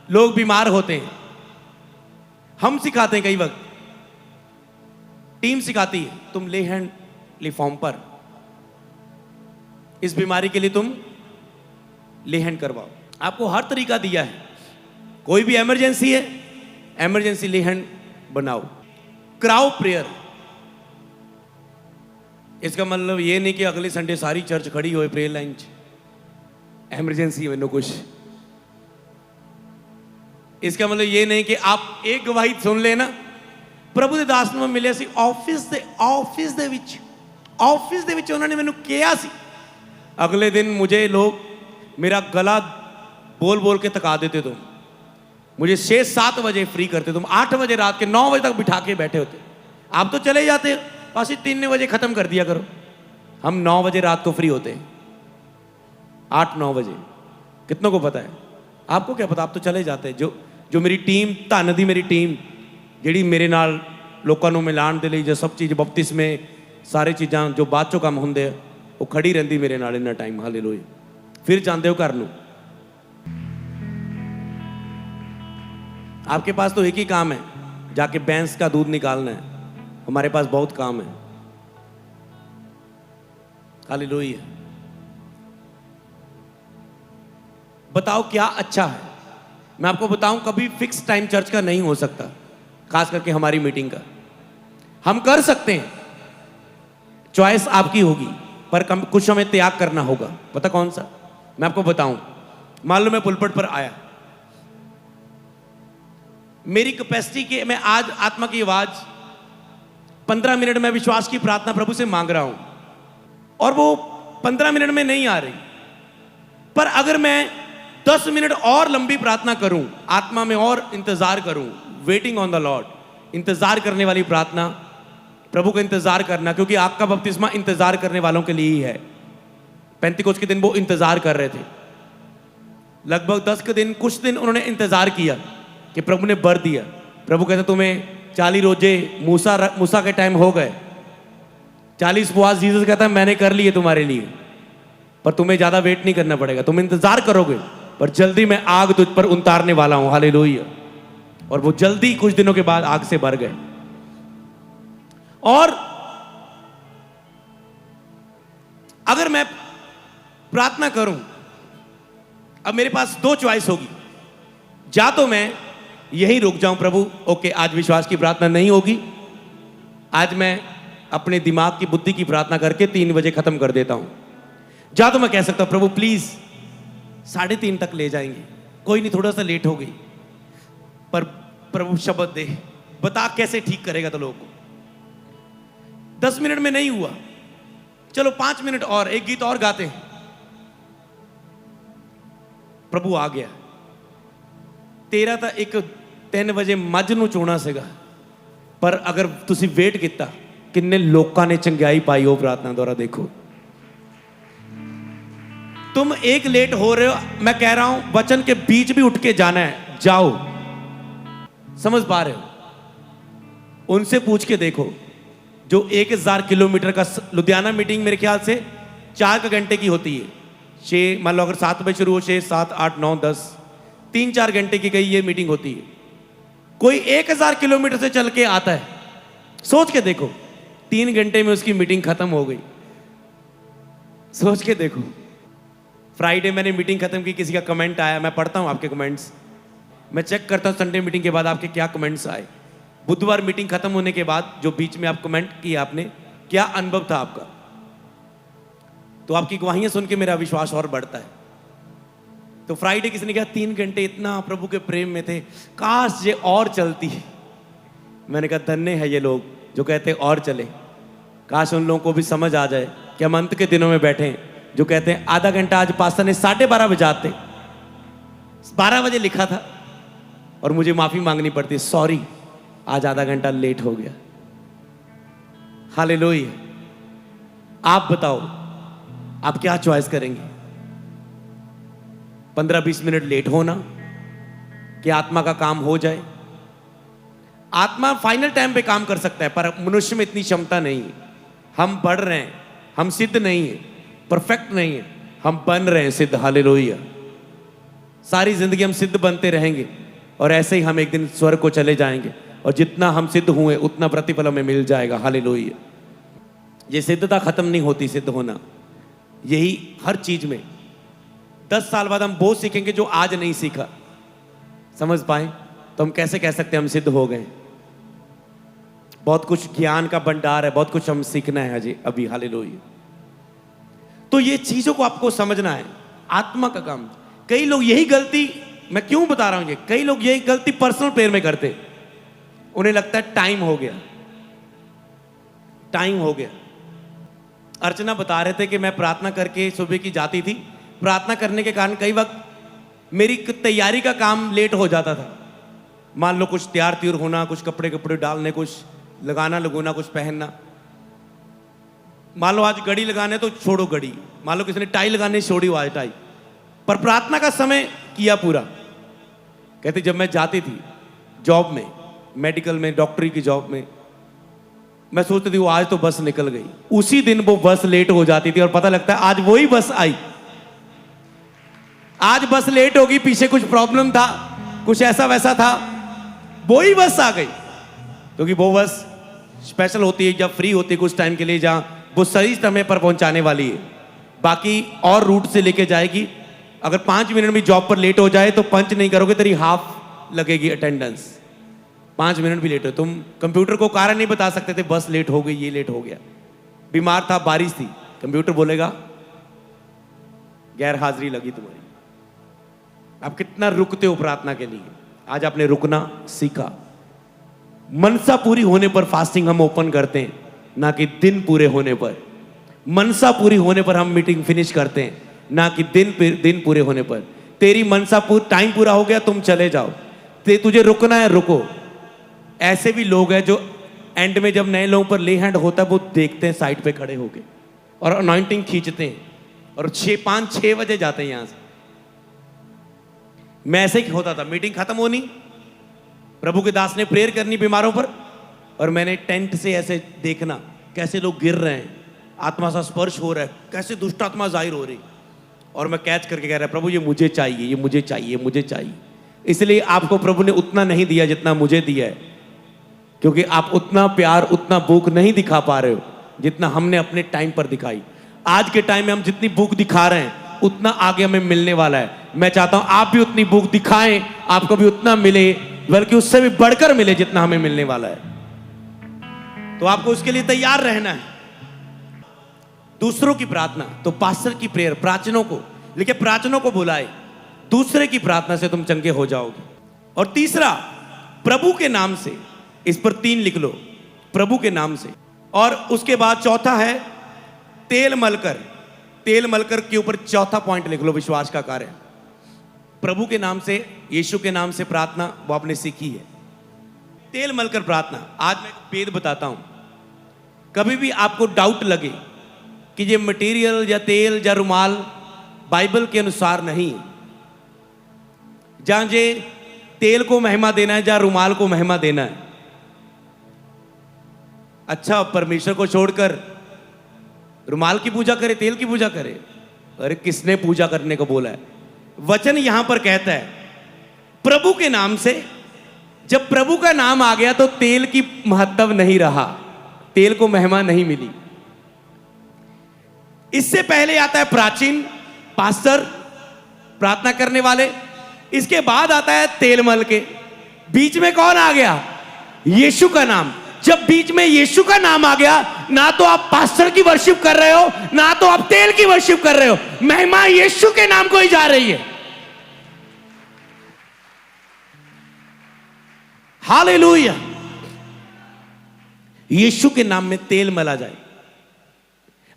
लोग बीमार होते हैं, हम सिखाते हैं, कई वक्त टीम सिखाती है, तुम ले हैंड ले फॉर्म पर इस बीमारी के लिए तुम ले हैंड करवाओ। आपको हर तरीका दिया है। कोई भी इमरजेंसी है, इमरजेंसी ले हैंड बनाओ। क्राउड प्रेयर, इसका मतलब ये नहीं कि अगले संडे सारी चर्च खड़ी हो प्रेयर लाइन, इमरजेंसी है नो कुछ। इसका मतलब ये नहीं कि आप एक गवाही सुन लेना। प्रभु ਦੇ ਦਾਸ ਨੂੰ ਮਿਲਿਆ ਸੀ ਆਫਿਸ ਦੇ ਵਿੱਚ ਉਹਨਾਂ ਨੇ ਮੈਨੂੰ ਕਿਹਾ ਸੀ। अगले दिन मुझे लोग मेरा गला बोल बोल के थका देते, तुम मुझे 6-7 बजे फ्री करते, तुम 8 बजे रात के 9 बजे तक बिठा के बैठे होते। आप तो चले जाते, बस 3 बजे खत्म कर दिया करो। हम 9 बजे रात को फ्री होते हैं, 8-9 बजे। कितनों को पता है? आपको क्या पता, आप तो चले जाते। जो मेरी टीम, धन दी मेरी टीम ਜਿਹੜੀ ਮੇਰੇ ਨਾਲ ਲੋਕਾਂ ਨੂੰ ਮਿਲਾਉਣ ਦੇ ਲਈ, ਜੋ ਸਭ ਚੀਜ਼ ਬਪਤਿਸਮੇ ਸਾਰੇ ਚੀਜ਼ਾਂ ਜੋ ਬਾਅਦ ਚੋਂ ਕੰਮ ਹੁੰਦੇ ਆ, ਉਹ ਖੜੀ ਰਹਿੰਦੀ ਮੇਰੇ ਨਾਲ ਇੰਨਾ ਟਾਈਮ। ਹਾਲੇਲੂਇਆ। फिर ਜਾਂਦੇ हो घर ਨੂੰ। आपके पास तो एक ही काम है, जाके भैंस का दूध निकालना है। हमारे पास बहुत काम है। हालेलुया। बताओ क्या अच्छा है? मैं आपको बताऊं, कभी फिक्स टाइम चर्च का नहीं हो सकता, खास करके हमारी मीटिंग का। हम कर सकते हैं, चॉइस आपकी होगी, पर कुछ हमें त्याग करना होगा। पता कौन सा? मैं आपको बताऊं। मान लो मैं पुलपट पर आया, मेरी कैपेसिटी के मैं आज आत्मा की आवाज 15 मिनट में विश्वास की प्रार्थना प्रभु से मांग रहा हूं, और वो 15 मिनट में नहीं आ रही। पर अगर मैं 10 मिनट और लंबी प्रार्थना करूं, आत्मा में और इंतजार करूं, वेटिंग ऑन द लॉर्ड, इंतजार करने वाली प्रार्थना, प्रभु का इंतजार करना, क्योंकि आग का बपतिस्मा इंतजार करने वालों के लिए ही है। 35 के दिन वो इंतजार कर रहे थे, लगभग 10 के दिन, कुछ दिन उन्होंने इंतजार किया कि प्रभु ने बर दिया। प्रभु कहते तुम्हें 40 रोजे मूसा के टाइम हो गए, 40 उपवास जीसस कहता है मैंने कर लिए तुम्हारे लिए, पर तुम्हें ज्यादा वेट नहीं करना पड़ेगा, तुम इंतजार करोगे, पर जल्दी मैं आग तुझ पर उतारने वाला हूं। हालेलुया। और वो जल्दी कुछ दिनों के बाद आग से भर गए। और अगर मैं प्रार्थना करूं, अब मेरे पास 2 चॉइस होगी। या तो मैं यहीं रुक जाऊं, प्रभु ओके आज विश्वास की प्रार्थना नहीं होगी, आज मैं अपने दिमाग की बुद्धि की प्रार्थना करके 3 बजे खत्म कर देता हूं। या तो मैं कह सकता हूं प्रभु प्लीज 3:30 तक ले जाएंगे, कोई नहीं थोड़ा सा लेट हो गई, पर प्रभु शब्द दे, बता कैसे ठीक करेगा तो लोगों को। 10 मिनट में नहीं हुआ, चलो 5 मिनट और, एक गीत और गाते हैं। प्रभु आ गया। तेरा ਤਾਂ 3 ਵਜੇ ਮੱਝ ਨੂੰ ਚੋਣਾ ਸੀਗਾ, ਪਰ ਅਗਰ ਤੁਸੀਂ ਵੇਟ ਕੀਤਾ किन्ने लोकां ने चंगाई पाई हो प्रार्थना द्वारा। देखो तुम एक लेट हो रहे हो, मैं कह रहा हूं वचन के बीच भी उठ के जाना है, जाओ। समझ पा रहे हो? उनसे पूछ के देखो जो 1000 किलोमीटर का, लुधियाना मीटिंग मेरे ख्याल से 4 घंटे की होती है। 6 मान लो अगर 7 बजे शुरू हो, 6, 7, 8, 9, 10, 3-4 घंटे की कहीं ये मीटिंग होती है। कोई 1000 किलोमीटर से चल के आता है, सोच के देखो 3 घंटे में उसकी मीटिंग खत्म हो गई। सोच के देखो। फ्राइडे मैंने मीटिंग खत्म की, किसी का कमेंट आया, मैं पढ़ता हूं आपके कमेंट्स, मैं चेक करता हूं संडे मीटिंग के बाद आपके क्या कमेंट्स आए। बुधवार मीटिंग खत्म होने के बाद जो बीच में आप कमेंट किया आपने, क्या अनुभव था आपका? तो आपकी गवाहियां सुन के मेरा विश्वास और बढ़ता है। तो फ्राइडे किसी ने कहा 3 घंटे इतना प्रभु के प्रेम में थे, काश ये और चलती। मैंने कहा धन्य है ये लोग जो कहते और चले। काश उन लोगों को भी समझ आ जाए कि हम अंत के दिनों में बैठे हैं, जो कहते हैं आधा घंटा, आज पास्टर ने 12:30 बजाते 12 बजे लिखा था और मुझे माफी मांगनी पड़ती, सॉरी आज आधा घंटा लेट हो गया। हालेलुया। आप बताओ आप क्या चॉइस करेंगे? 15-20 मिनट लेट होना कि आत्मा का काम हो जाए? आत्मा फाइनल टाइम पे काम कर सकता है, पर मनुष्य में इतनी क्षमता नहीं है। हम बढ़ रहे हैं, हम सिद्ध नहीं है, परफेक्ट नहीं है, हम बन रहे हैं सिद्ध। हालेलुया। सारी जिंदगी हम सिद्ध बनते रहेंगे और ऐसे ही हम एक दिन स्वर्ग को चले जाएंगे और जितना हम सिद्ध हुए उतना प्रतिफल हमें मिल जाएगा। हालेलुया। ये सिद्धता खत्म नहीं होती, सिद्ध होना। यही हर चीज में 10 साल बाद हम वो सीखेंगे जो आज नहीं सीखा। समझ पाए तो हम कैसे कह सकते हैं हम सिद्ध हो गए? बहुत कुछ ज्ञान का भंडार है, बहुत कुछ हम सीखना है अजय अभी। हालेलुया। तो ये चीजों को आपको समझना है, आत्मा का काम। कई लोग यही गलती, मैं क्यों बता रहा हूं ये, कई लोग यही गलती पर्सनल प्रेयर में करते। उन्हें लगता है टाइम हो गया, टाइम हो गया। अर्चना बता रहे थे कि मैं प्रार्थना करके सुबह की जाती थी, प्रार्थना करने के कारण कई वक्त मेरी तैयारी का काम लेट हो जाता था। मान लो कुछ तैयार त्यूर होना, कुछ कपड़े डालने, कुछ लगाना लगोना, कुछ पहनना। मान लो आज घड़ी लगाने तो छोड़ो घड़ी, मान लो किसी ने टाई लगाने छोड़ी हो आज टाई, पर प्रार्थना का समय किया पूरा। कहते जब मैं जाती थी जॉब में, मेडिकल में, डॉक्टरी की जॉब में, मैं सोचती थी वो आज तो बस निकल गई, उसी दिन वो बस लेट हो जाती थी और पता लगता है आज वही बस आई। आज बस लेट होगी, पीछे कुछ प्रॉब्लम था, कुछ ऐसा वैसा था, वही बस आ गई। क्योंकि वो बस स्पेशल होती है, जब फ्री होती है कुछ टाइम के लिए, जहां वो सही समय पर पहुंचाने वाली है। बाकी और रूट से लेके जाएगी। अगर 5 मिनट में जॉब पर लेट हो जाए तो पंच नहीं करोगे, तेरी हाफ लगेगी अटेंडेंस। 5 मिनट भी लेट हो, तुम कंप्यूटर को कारण नहीं बता सकते थे बस लेट हो गई, ये लेट हो गया। बीमार था, बारिश थी, कंप्यूटर बोलेगा गैर हाजिरी लगी तुम्हारी। आप कितना रुकते हो प्रार्थना के लिए? आज आपने रुकना सीखा। मनसा पूरी होने पर फास्टिंग हम ओपन करते हैं, ना कि दिन पूरे होने पर। मनसा पूरी होने पर हम मीटिंग फिनिश करते हैं, ना कि दिन पूरे होने पर। तेरी मनसा टाइम पूरा हो गया, तुम चले जाओ। तुझे रुकना है, रुको। ऐसे भी लोग हैं जो एंड में जब नए लोगों पर ले हैंड होता है, वो देखते हैं साइड पे खड़े होके और अनॉइंटिंग खींचते हैं और 5-6 बजे जाते हैं यहां से। मैं ऐसे ही होता था, मीटिंग खत्म होनी, प्रभु के दास ने प्रेयर करनी बीमारों पर, और मैंने टेंट से ऐसे देखना कैसे लोग गिर रहे हैं, आत्मा सा स्पर्श हो रहा है, कैसे दुष्ट आत्मा जाहिर हो रही, और मैं कैच करके कह रहा प्रभु ये मुझे चाहिए, ये मुझे चाहिए, मुझे चाहिए। इसलिए आपको प्रभु ने उतना नहीं दिया जितना मुझे दिया है, क्योंकि आप उतना प्यार, उतना भूख नहीं दिखा पा रहे हो जितना हमने अपने टाइम पर दिखाई। आज के टाइम में हम जितनी भूख दिखा रहे हैं उतना आगे हमें मिलने वाला है। मैं चाहता हूं आप भी उतनी भूख दिखाएं, आपको भी उतना मिले, बल्कि उससे भी बढ़कर मिले जितना हमें मिलने वाला है। तो आपको उसके लिए तैयार रहना है। दूसरों की प्रार्थना, तो पास्टर की प्रेयर, प्राचनों को लेके प्राचनों को बुलाए, दूसरे की प्रार्थना से तुम चंगे हो जाओगे। और तीसरा, प्रभु के नाम से, इस पर 3 लिख लो, प्रभु के नाम से। और उसके बाद चौथा है तेल मलकर। तेल मलकर के ऊपर चौथा पॉइंट लिख लो, विश्वास का कार्य। प्रभु के नाम से, यीशु के नाम से प्रार्थना वो आपने सीखी है। तेल मलकर प्रार्थना। आज मैं एक भेद बताता हूं। कभी भी आपको डाउट लगे कि ये मटेरियल या तेल या रुमाल बाइबल के अनुसार नहीं है, जहां जे तेल को महिमा देना है, जहां रुमाल को महिमा देना है, अच्छा परमेश्वर को छोड़कर रुमाल की पूजा करे, तेल की पूजा करे? अरे किसने पूजा करने को बोला है? वचन यहां पर कहता है प्रभु के नाम से। जब प्रभु का नाम आ गया तो तेल की महत्व नहीं रहा, तेल को महिमा नहीं मिली। इससे पहले आता है प्राचीन, पास्टर, प्रार्थना करने वाले। इसके बाद आता है तेल मल के। बीच में कौन आ गया? यीशु का नाम। जब बीच में यीशु का नाम आ गया, ना तो आप पास्टर की वर्शिप कर रहे हो, ना तो आप तेल की वर्शिप कर रहे हो, महिमा यीशु के नाम को ही जा रही है। हालेलुया। यीशु के नाम में तेल मला जाए।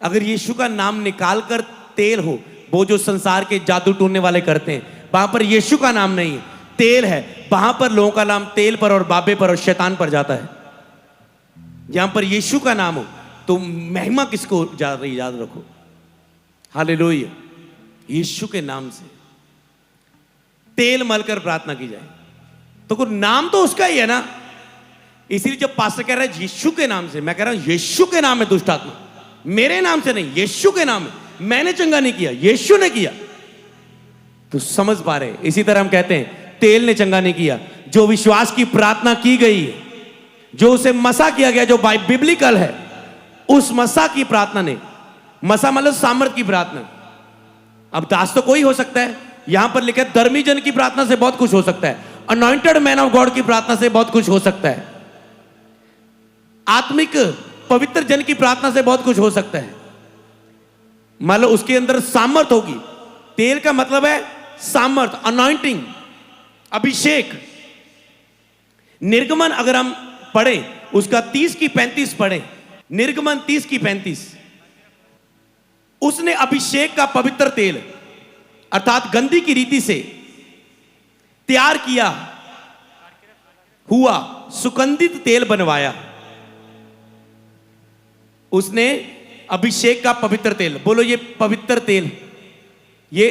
अगर यीशु का नाम निकालकर तेल हो, वो जो संसार के जादू टूटने वाले करते हैं, वहां पर यीशु का नाम नहीं है, तेल है। वहां पर लोगों का नाम तेल पर और बाबे पर और शैतान पर जाता है। यहां पर यीशु का नाम हो तो महिमा किसको जा रही, याद रखो। हालेलुया। यीशु के नाम से तेल मलकर प्रार्थना की जाए तो नाम तो उसका ही है ना। इसलिए जब पास्टर कह रहा है यीशु के नाम से, मैं कह रहा हूं यीशु के नाम में दुष्ट आत्मा, मेरे नाम से नहीं, यीशु के नाम में। मैंने चंगा नहीं किया, यीशु ने किया। तो समझ पा रहे? इसी तरह हम कहते हैं तेल ने चंगा नहीं किया। जो विश्वास की प्रार्थना की गई है, जो उसे मसा किया गया, जो बिब्लिकल है, उस मसा की प्रार्थना ने, मसा मतलब सामर्थ की प्रार्थना। अब दास तो कोई हो सकता है, यहां पर लिखा है धर्मी जन की प्रार्थना से बहुत कुछ हो सकता है, अनॉइंटेड मैन ऑफ गॉड की प्रार्थना से बहुत कुछ हो सकता है, आत्मिक पवित्र जन की प्रार्थना से बहुत कुछ हो सकता है। मान लो उसके अंदर सामर्थ होगी। तेल का मतलब है सामर्थ, अनॉइंटिंग, अभिषेक। निर्गमन अगर हम पढ़ें, उसका 30 की 35 पढ़ें, निर्गमन 30 की 35, उसने अभिषेक का पवित्र तेल अर्थात गंदी की रीति से तैयार किया हुआ सुगंधित तेल बनवाया। उसने अभिषेक का पवित्र तेल, बोलो ये पवित्र तेल, ये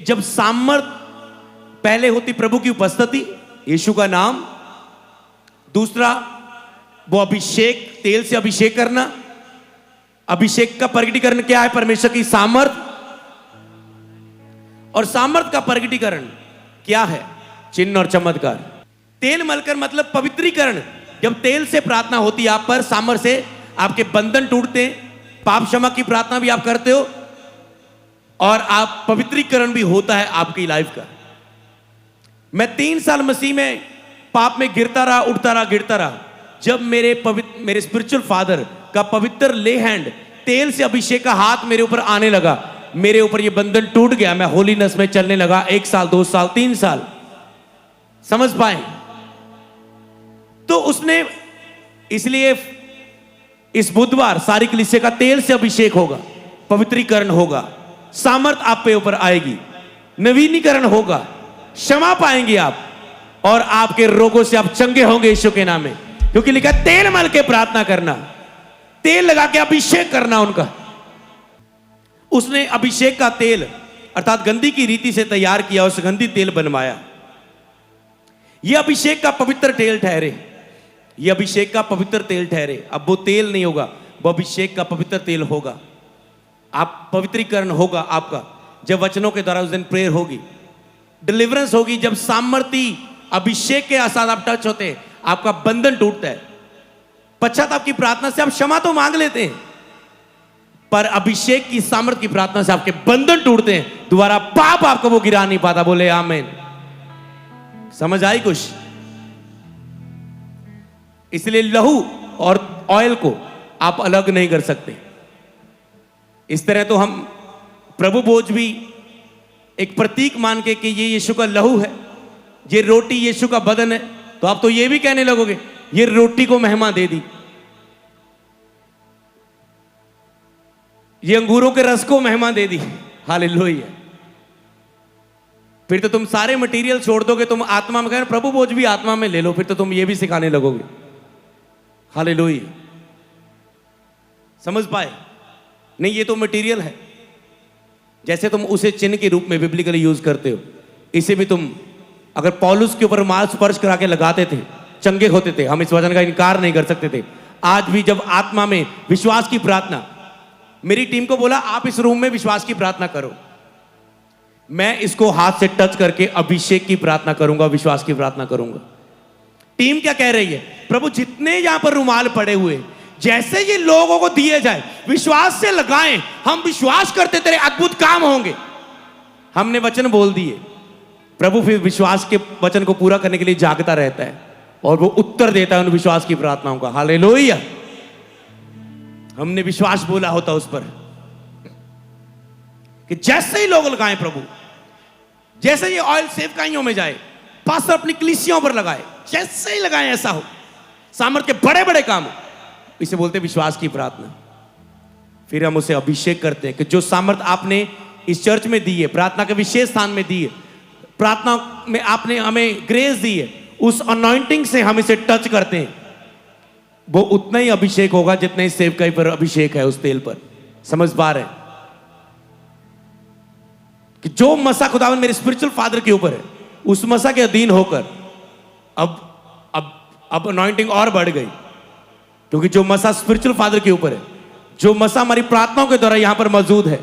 जब सामर्थ पहले होती प्रभु की उपस्थिति, यीशु का नाम, दूसरा वो अभिषेक, तेल से अभिषेक करना। अभिषेक का प्रगटीकरण क्या है? परमेश्वर की सामर्थ। और सामर्थ का प्रगटीकरण क्या है? चिन्ह और चमत्कार। तेल मलकर मतलब पवित्रीकरण। जब तेल से प्रार्थना होती है आप पर, सामर्थ से आपके बंधन टूटते हैं, पाप क्षमा की प्रार्थना भी आप करते हो, और आप पवित्रीकरण भी होता है आपकी लाइफ का। मैं 3 साल मसीह में पाप में गिरता रहा, उठता रहा, गिरता रहा। जब मेरे स्पिरिचुअल फादर का पवित्र ले हैंड, तेल से अभिषेक का हाथ मेरे ऊपर आने लगा, मेरे ऊपर ये बंधन टूट गया। मैं होलीनेस में चलने लगा। 1 साल, 2 साल, 3 साल। समझ पाए? तो उसने, इसलिए इस बुधवार सारी कलीसिया का तेल से अभिषेक होगा, पवित्रीकरण होगा, सामर्थ आप पे ऊपर आएगी, नवीनीकरण होगा, क्षमा पाएंगे आप, और आपके रोगों से आप चंगे होंगे यीशु के नाम में। क्योंकि लिखा तेल मल के प्रार्थना करना, तेल लगा के अभिषेक करना उनका। उसने अभिषेक का तेल अर्थात गंदी की रीति से तैयार किया और सुगंधित तेल बनवाया। यह अभिषेक का पवित्र तेल ठहरे, यह अभिषेक का पवित्र तेल ठहरे। अब वो तेल नहीं होगा, वो अभिषेक का पवित्र तेल होगा। आप पवित्रीकरण होगा आपका जब वचनों के द्वारा उस दिन प्रेयर होगी, डिलीवरेंस होगी। जब सामर्थी अभिषेक के साथ आप टच होते हैं, आपका बंधन टूटता है। पश्चाताप की प्रार्थना से आप क्षमा तो मांग लेते हैं, पर अभिषेक की सामर्थ की प्रार्थना से आपके बंधन टूटते हैं। दोबारा पाप आपको वो गिरा नहीं पाता। बोले आमीन। समझ आई कुछ? इसलिए लहू और ऑयल को आप अलग नहीं कर सकते। इस तरह तो हम प्रभु भोज भी एक प्रतीक मान के कि ये यीशु का लहू है, ये रोटी यीशु का बदन है, तो आप तो ये भी कहने लगोगे ये रोटी को महिमा दे दी, ये अंगूरों के रस को महिमा दे दी। हालेलुया। फिर तो तुम सारे मटेरियल छोड़ दोगे, तुम आत्मा में कह प्रभु भोज भी आत्मा में ले लो, फिर तो तुम ये भी सिखाने लगोगे। हालेलुया। समझ पाए? नहीं, ये तो मटेरियल है। जैसे तुम उसे चिन्ह के रूप में बिब्लिकली यूज करते हो, इसे भी तुम अगर पौलुस के ऊपर रुमाल स्पर्श करा के लगाते थे, चंगे होते थे। हम इस वचन का इनकार नहीं कर सकते थे। आज भी जब आत्मा में विश्वास की प्रार्थना, मेरी टीम को बोला आप इस रूम में विश्वास की प्रार्थना करो, मैं इसको हाथ से टच करके अभिषेक की प्रार्थना करूंगा, विश्वास की प्रार्थना करूंगा। टीम क्या कह रही है? प्रभु जितने यहां पर रुमाल पड़े हुए, जैसे ये लोगों को दिए जाए, विश्वास से लगाएं। हम विश्वास करते तेरे अद्भुत काम होंगे। हमने वचन बोल दिए, प्रभु फिर विश्वास के वचन को पूरा करने के लिए जागता रहता है और वो उत्तर देता है उन विश्वास की प्रार्थनाओं का। हालेलुया। हमने विश्वास बोला होता उस पर कि जैसे ही लोग लगाएं प्रभु, जैसे ये ऑयल सेवकाइयों में जाए, पास्टर अपनी कलीसियों पर लगाए, जैसे ही लगाएं ऐसा हो, सामर्थ्य के बड़े बड़े काम हो। इसे बोलते विश्वास की प्रार्थना। फिर हम उसे अभिषेक करते हैं कि जो सामर्थ आपने इस चर्च में दी है, प्रार्थना के विशेष स्थान में दी है, प्रार्थना में आपने हमें ग्रेस दी है, उस अनॉइंटिंग से हम इसे टच करते हैं, वो उतना ही अभिषेक होगा जितना ही सेवकाई पर अभिषेक है उस तेल पर। समझ पा रहे हैं कि जो मसा खुदावन मेरे स्पिरिचुअल फादर के ऊपर है, उस मसा के अधीन होकर अब अनॉइंटिंग और बढ़ गई, क्योंकि जो मसा स्पिरिचुअल फादर के ऊपर है, जो मसा हमारी प्रार्थनाओं के द्वारा यहां पर मौजूद है,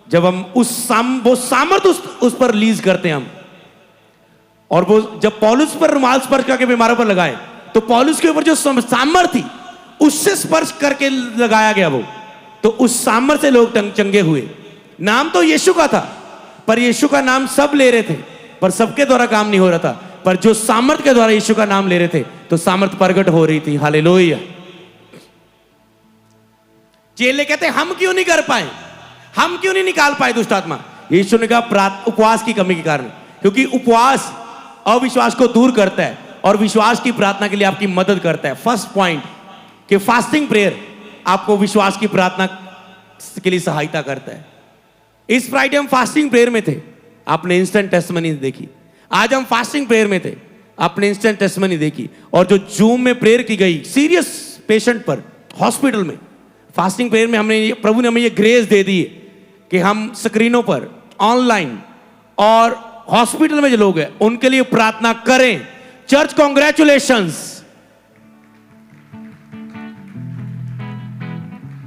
जब हम वो सामर्थ उस पर रिलीज करते हैं हम, और वो जब पौलुस पर रुमाल स्पर्श करके बीमारों पर लगाए, तो पौलुस के ऊपर जो सामर्थ थी उससे स्पर्श करके लगाया गया वो, तो उस सामर्थ से लोग चंगे हुए। नाम तो यीशु का था, पर यीशु का नाम सब ले रहे थे, पर सबके द्वारा काम नहीं हो रहा था। पर जो सामर्थ के द्वारा यीशु का नाम ले रहे थे, तो सामर्थ प्रकट हो रही थी। हालेलुया। चेले कहते हम क्यों नहीं कर पाए, हम क्यों नहीं निकाल पाए दुष्ट आत्मा? यीशु ने कहा उपवास की कमी के कारण, क्योंकि उपवास अविश्वास को दूर करता है और विश्वास की प्रार्थना के लिए आपकी मदद करता है। फर्स्ट पॉइंट कि फास्टिंग प्रेयर आपको विश्वास की प्रार्थना के लिए सहायता करता है। इस फ्राइडे हम फास्टिंग प्रेयर में थे, आपने इंस्टेंट टेस्टिमनी देखी। आज हम फास्टिंग प्रेयर में थे, आपने इंस्टेंट टेस्टिमनी देखी। और जो जूम में प्रेयर की गई सीरियस पेशेंट पर हॉस्पिटल में, फास्टिंग प्रेयर में प्रभु ने हमें ये ग्रेस दे दी है कि हम स्क्रीनों पर, ऑनलाइन और हॉस्पिटल में जो लोग हैं उनके लिए प्रार्थना करें। Church congratulations.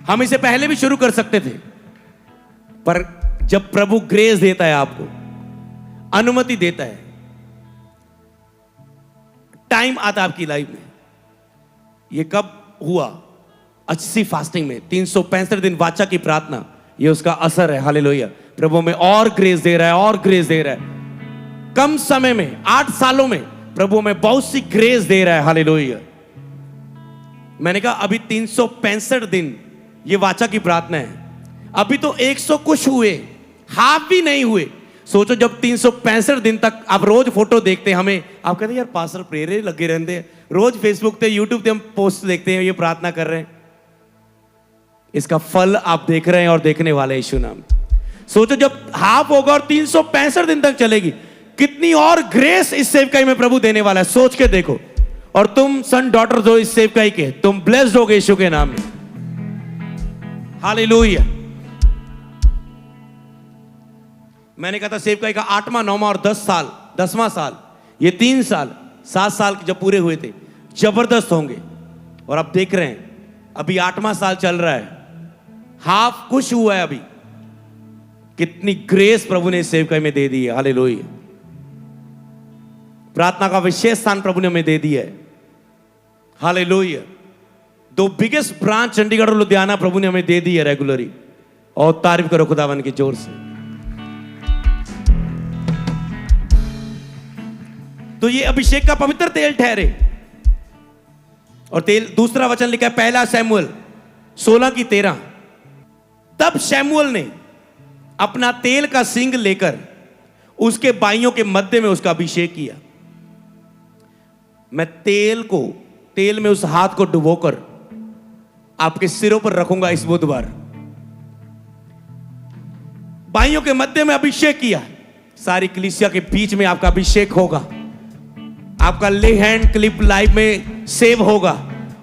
हम इसे पहले भी शुरू कर सकते थे, पर जब प्रभु ग्रेस देता है, आपको अनुमति देता है, टाइम आता है आपकी लाइफ में। ये कब हुआ? अच्छी फास्टिंग में 365 दिन वाचा की प्रार्थना, ये उसका असर है। हालेलुया। प्रभु में और ग्रेस दे रहा है, और ग्रेस दे रहा है। कम समय में, 8 सालों में प्रभु में बहुत सी ग्रेस दे रहा है। हालेलुया। मैंने कहा अभी 365 दिन ये वाचा की प्रार्थना है, अभी तो 100 कुछ हुए, हाफ भी नहीं हुए। सोचो जब 365 दिन तक आप रोज फोटो देखते हैं, हमें आप कहते हैं यार पास्टर प्रेरे लगे रहते हैं, रोज फेसबुक पे यूट्यूब पे हम पोस्ट देखते हैं, ये प्रार्थना कर रहे हैं। इसका फल आप देख रहे हैं और देखने वाले यीशु नाम। सोचो जब हाफ होगा और 365 दिन तक चलेगी, कितनी और ग्रेस इस सेवकाई में प्रभु देने वाला है। सोच के देखो। और तुम सन डॉटर जो इस सेवकाई के, तुम ब्लेस्ड हो गए यीशु के नाम में। हालेलुया। मैंने कहा था सेवकाई का 8वां 9वां और 10वां साल, ये 3 साल 7 साल जब पूरे हुए थे, जबरदस्त होंगे। और अब देख रहे हैं अभी 8वां साल चल रहा है, हाफ कुछ हुआ है अभी। कितनी ग्रेस प्रभु ने इस सेवकाई में दे दी है। हालेलुया। प्रार्थना का विशेष स्थान प्रभु ने हमें दे दिया है। हालेलुया। 2 बिगेस्ट ब्रांच चंडीगढ़ और लुधियाना प्रभु ने हमें दे दी है रेगुलरी। और तारीफ करो खुदावन की जोर से। तो ये अभिषेक का पवित्र तेल ठहरे। और तेल, दूसरा वचन लिखा है 1 शमूएल 16:13। तब शमूएल ने अपना तेल का सिंग लेकर उसके बाइयों के मध्य में उसका अभिषेक किया। मैं तेल में उस हाथ को डुबोकर आपके सिरों पर रखूंगा इस बुधवार। बाइयों के मध्य में अभिषेक किया। सारी कलीसिया के बीच में आपका अभिषेक होगा। आपका ले हैंड क्लिप लाइव में सेव होगा।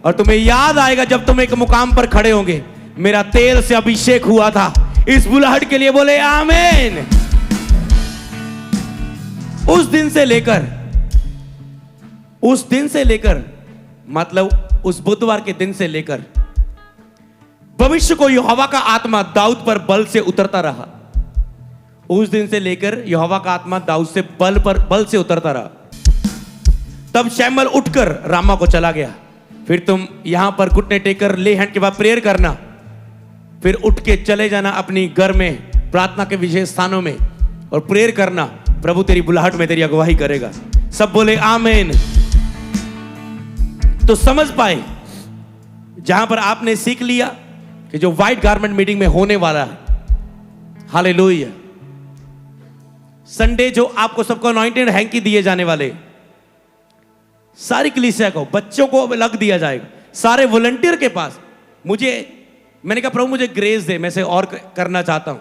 और तुम्हें याद आएगा जब तुम एक मुकाम पर खड़े होंगे, मेरा तेल से अभिषेक हुआ था। इस बुलाहट के लिए बोले आमीन। उस दिन से लेकर मतलब उस बुधवार के दिन से लेकर भविष्य को यहोवा का आत्मा दाऊद पर बल से उतरता रहा। उस दिन से लेकर यहोवा का आत्मा दाऊद से बल से उतरता रहा। तब शैमुएल उठकर रामा को चला गया। फिर तुम यहां पर घुटने टेककर ले हैंड के बाद प्रेयर करना, फिर उठ के चले जाना अपनी घर में प्रार्थना के विशेष स्थानों में और प्रेयर करना। प्रभु तेरी बुलाहट में तेरी अगुवाई करेगा। सब बोले आमीन। तो समझ पाए जहां पर आपने सीख लिया कि जो व्हाइट गारमेंट मीटिंग में होने वाला है, हालेलुया, संडे जो आपको सबको अनॉइंटेड हैंकी दिए जाने वाले, सारी कलीसिया को, बच्चों को लग दिया जाएगा, सारे वॉलंटियर के पास। मैंने कहा प्रभु मुझे ग्रेस दे, मैं से और करना चाहता हूं।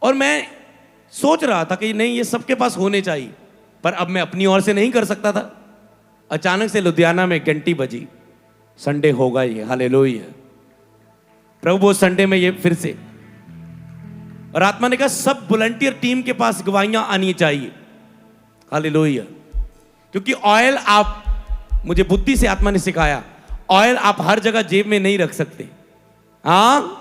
और मैं सोच रहा था कि नहीं ये सबके पास होने चाहिए, पर अब मैं अपनी ओर से नहीं कर सकता था। अचानक से लुधियाना में घंटी बजी, संडे होगा ये, हालेलुया। प्रभु वो संडे में ये फिर से, और आत्मा ने कहा सब वॉलंटियर टीम के पास गवाहियां आनी चाहिए, हालेलुया। क्योंकि ऑयल आप, मुझे बुद्धि से आत्मा ने सिखाया, ऑयल आप हर जगह जेब में नहीं रख सकते। हाँ,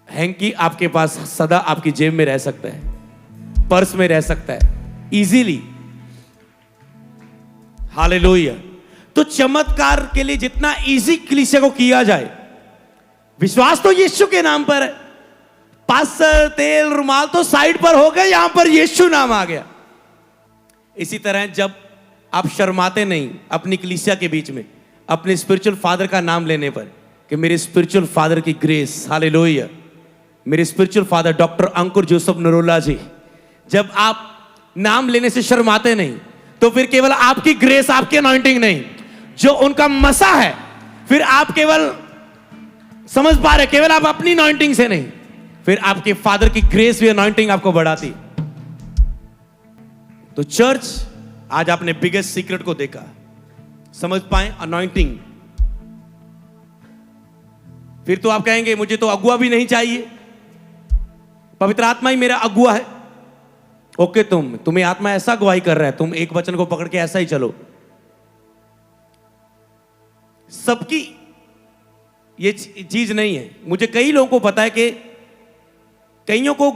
हैंकी आपके पास सदा आपकी जेब में रह सकता है, पर्स में रह सकता है इजीली, हालेलुया। तो चमत्कार के लिए जितना इजी कलीसिया को किया जाए, विश्वास तो यीशु के नाम पर है। पास्टर, तेल, रुमाल तो साइड पर हो गए, यहां पर यीशु नाम आ गया। इसी तरह जब आप शर्माते नहीं अपनी कलीसिया के बीच में अपने स्पिरिचुअल फादर का नाम लेने पर कि मेरे स्पिरिचुअल फादर की ग्रेस, हालेलुया, मेरे स्पिरिचुअल फादर डॉक्टर अंकुर जोसेफ नरोला जी, जब आप नाम लेने से शर्माते नहीं तो फिर केवल आपकी ग्रेस, आपकी अनॉइंटिंग नहीं, जो उनका मसा है, फिर आप केवल समझ पा रहे, केवल आप अपनी अनॉइंटिंग से नहीं, फिर आपके फादर की ग्रेस भी अनॉइंटिंग आपको बढ़ाती। तो चर्च, आज आपने बिगेस्ट सीक्रेट को देखा, समझ पाए, अनॉइंटिंग। फिर तो आप कहेंगे मुझे तो अगुआ भी नहीं चाहिए, पवित्र आत्मा ही मेरा अगुआ है। ओके, तुम्हें आत्मा ऐसा गवाही कर रहा है, तुम एक वचन को पकड़ के ऐसा ही चलो। सबकी ये चीज नहीं है। मुझे कई लोगों को पता है कि कईयों को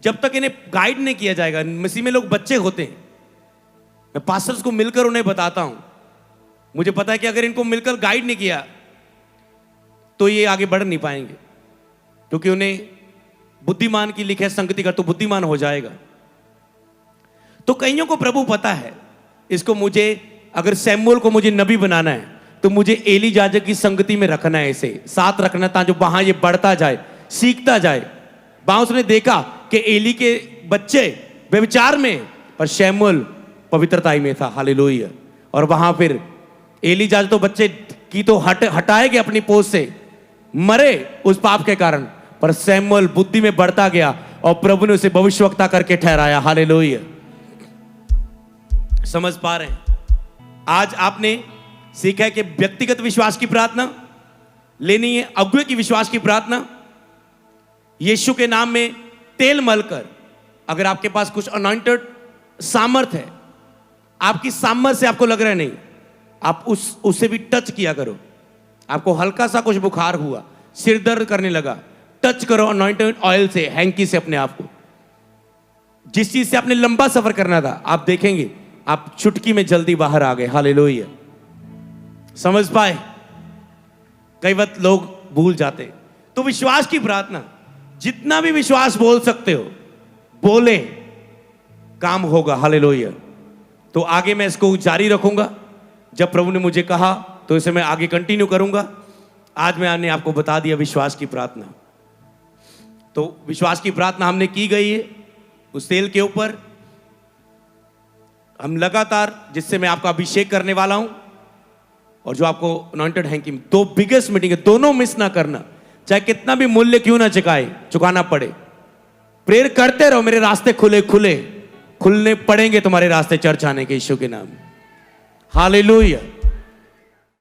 जब तक इन्हें गाइड नहीं किया जाएगा, मसीह में लोग बच्चे होते हैं, मैं पास्टर्स को मिलकर उन्हें बताता हूं, मुझे पता है कि अगर इनको मिलकर गाइड नहीं किया तो ये आगे बढ़ नहीं पाएंगे, क्योंकि उन्हें बुद्धिमान की लिखे संगति कर तो बुद्धिमान हो जाएगा। तो कईयों को प्रभु पता है, इसको मुझे, अगर सैमुएल को मुझे नबी बनाना है तो मुझे एली याजक की संगति में रखना है, इसे साथ रखना, ताकि वहां ये बढ़ता जाए, सीखता जाए। वहां उसने देखा कि एली के बच्चे व्यभिचार में, पर सैमुएल पवित्रता में था, हालेलुया। और वहां फिर एली याजक तो बच्चे की तो हटाए गए अपनी पोस्ट से, मरे उस पाप के कारण, पर सैमुएल बुद्धि में बढ़ता गया और प्रभु ने उसे भविष्यवक्ता करके ठहराया, हालेलुया। समझ पा रहे हैं? आज आपने सीखा है कि व्यक्तिगत विश्वास की प्रार्थना लेनी है, अगुए की विश्वास की प्रार्थना, यीशु के नाम में तेल मलकर, अगर आपके पास कुछ अनॉइंटेड सामर्थ है, आपकी सामर्थ से आपको लग रहा है नहीं, आप उससे भी टच किया करो। आपको हल्का सा कुछ बुखार हुआ, सिर दर्द करने लगा, टच करो अनॉइंटेड ऑयल से, हैंकी से अपने आप को। जिस चीज से आपने लंबा सफर करना था, आप देखेंगे आप चुटकी में जल्दी बाहर आ गए, हालेलुया। समझ पाए? कई वक्त लोग भूल जाते। तो विश्वास की प्रार्थना, जितना भी विश्वास बोल सकते हो बोले, काम होगा, हालेलुया। तो आगे मैं इसको जारी रखूंगा, जब प्रभु ने मुझे कहा तो इसे मैं आगे कंटिन्यू करूंगा। आज मैंने आपको बता दिया विश्वास की प्रार्थना। तो विश्वास की प्रार्थना हमने की गई है उस तेल के ऊपर, हम लगातार, जिससे मैं आपका अभिषेक करने वाला हूं, और जो आपको अनॉइंटेड हैंकी, 2 बिगेस्ट मीटिंग है, दोनों मिस ना करना, चाहे कितना भी मूल्य क्यों ना चुकाना पड़े। प्रेयर करते रहो, मेरे रास्ते खुलने पड़ेंगे तुम्हारे रास्ते, चर्च आने के, यीशु के नाम, हालेलुया।